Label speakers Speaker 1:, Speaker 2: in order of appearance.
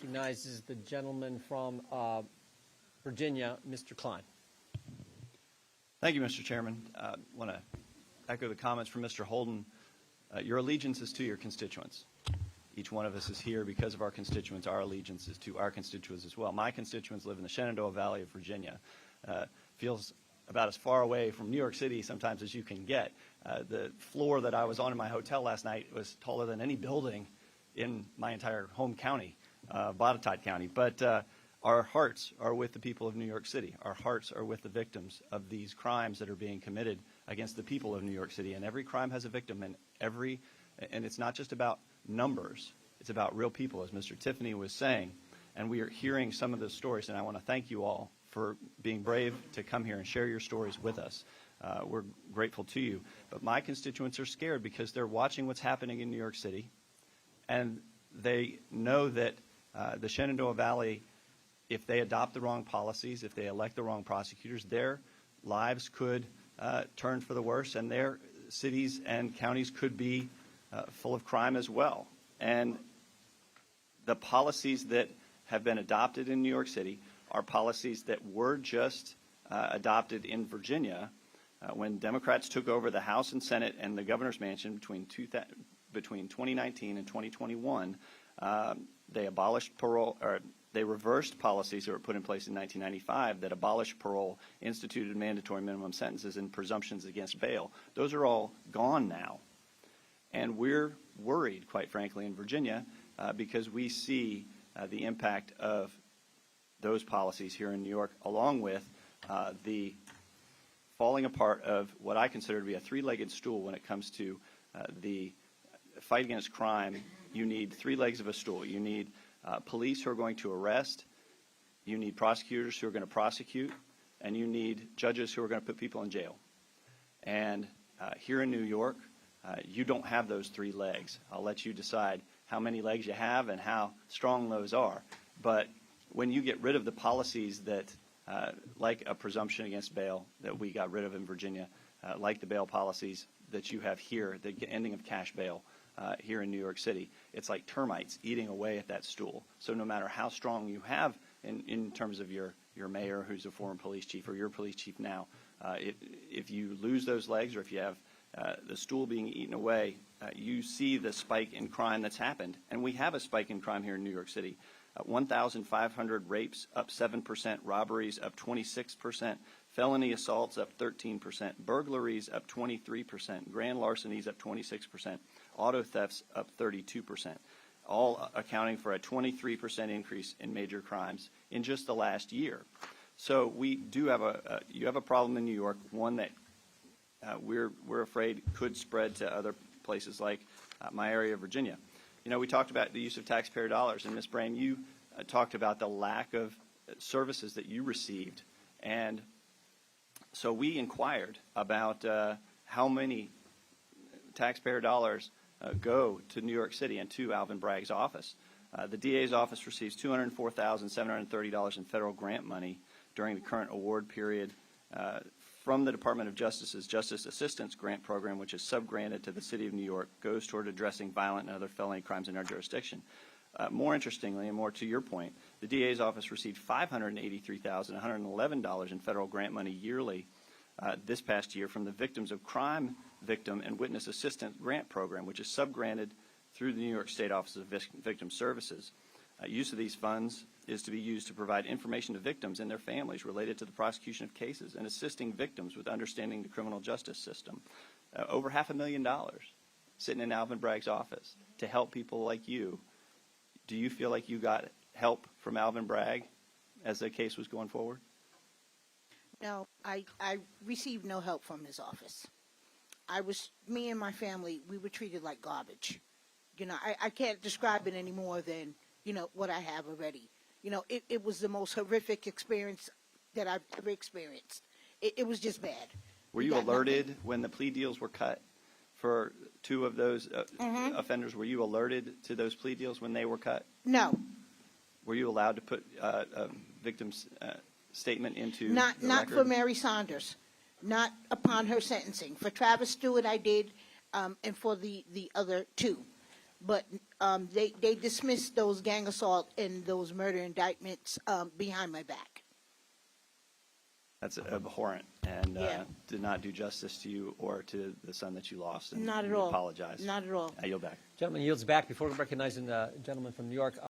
Speaker 1: Recognizes the gentleman from Virginia, Mr. Cline.
Speaker 2: Thank you, Mr. Chairman. I want to echo the comments from Mr. Holden. Your allegiance is to your constituents. Each one of us is here because of our constituents. Our allegiance is to our constituents as well. My constituents live in the Shenandoah Valley of Virginia. Feels about as far away from New York City sometimes as you can get. The floor that I was on in my hotel last night was taller than any building in my entire home county, Botetourt County. But our hearts are with the people of New York City. Our hearts are with the victims of these crimes that are being committed against the people of New York City. And every crime has a victim, and it's not just about numbers. It's about real people, as Mr. Tiffany was saying. And we are hearing some of those stories, and I want to thank you all for being brave to come here and share your stories with us. We're grateful to you. But my constituents are scared because they're watching what's happening in New York City, and they know that the Shenandoah Valley, if they adopt the wrong policies, if they elect the wrong prosecutors, their lives could turn for the worse, and their cities and counties could be full of crime as well. And the policies that have been adopted in New York City are policies that were just adopted in Virginia when Democrats took over the House and Senate and the governor's mansion between 2019 and 2021. They abolished parole, or they reversed policies that were put in place in 1995 that abolished parole, instituted mandatory minimum sentences, and presumptions against bail. Those are all gone now. And we're worried, quite frankly, in Virginia because we see the impact of those policies here in New York, along with the falling apart of what I consider to be a three-legged stool when it comes to the fight against crime. You need three legs of a stool. You need police who are going to arrest, you need prosecutors who are going to prosecute, and you need judges who are going to put people in jail. And here in New York, you don't have those three legs. I'll let you decide how many legs you have and how strong those are. But when you get rid of the policies that, like a presumption against bail that we got rid of in Virginia, like the bail policies that you have here, the ending of cash bail here in New York City, it's like termites eating away at that stool. So no matter how strong you have in terms of your mayor, who's a former police chief, or your police chief now, if you lose those legs, or if you have the stool being eaten away, you see the spike in crime that's happened. And we have a spike in crime here in New York City. 1,500 rapes, up 7%, robberies up 26%, felony assaults up 13%, burglaries up 23%, grand larcenies up 26%, auto thefts up 32%, all accounting for a 23% increase in major crimes in just the last year. So we do have you have a problem in New York, one that we're afraid could spread to other places like my area of Virginia. You know, we talked about the use of taxpayer dollars, and Ms. Brame, you talked about the lack of services that you received. And so we inquired about how many taxpayer dollars go to New York City and to Alvin Bragg's office. The DA's office receives $204,730 in federal grant money during the current award period from the Department of Justice's Justice Assistance Grant Program, which is sub-granted to the City of New York, goes toward addressing violent and other felony crimes in our jurisdiction. More interestingly, and more to your point, the DA's office received $583,111 in federal grant money yearly this past year from the Victims of Crime Victim and Witness Assistance Grant Program, which is sub-granted through the New York State Office of Victim Services. Use of these funds is to be used to provide information to victims and their families related to the prosecution of cases and assisting victims with understanding the criminal justice system. Over $500,000 sitting in Alvin Bragg's office to help people like you. Do you feel like you got help from Alvin Bragg as the case was going forward?
Speaker 3: No, I received no help from his office. Me and my family, we were treated like garbage. You know, I can't describe it any more than, you know, what I have already. You know, it was the most horrific experience that I've ever experienced. It was just bad.
Speaker 2: Were you alerted when the plea deals were cut for two of those offenders? Were you alerted to those plea deals when they were cut?
Speaker 3: No.
Speaker 2: Were you allowed to put a victim's statement into
Speaker 3: Not
Speaker 2: record?
Speaker 3: for Mary Saunders. Not upon her sentencing. For Travis Stewart, I did, and for the other two. but they dismissed those gang assault and those murder indictments behind my back.
Speaker 2: That's abhorrent and
Speaker 3: Yeah.
Speaker 2: did not do justice to you or to the son that you lost. And
Speaker 3: Not at
Speaker 2: we
Speaker 3: all.
Speaker 2: apologize.
Speaker 3: Not at all.
Speaker 2: I yield back.
Speaker 1: Gentleman yields back. Before recognizing the gentleman from New York,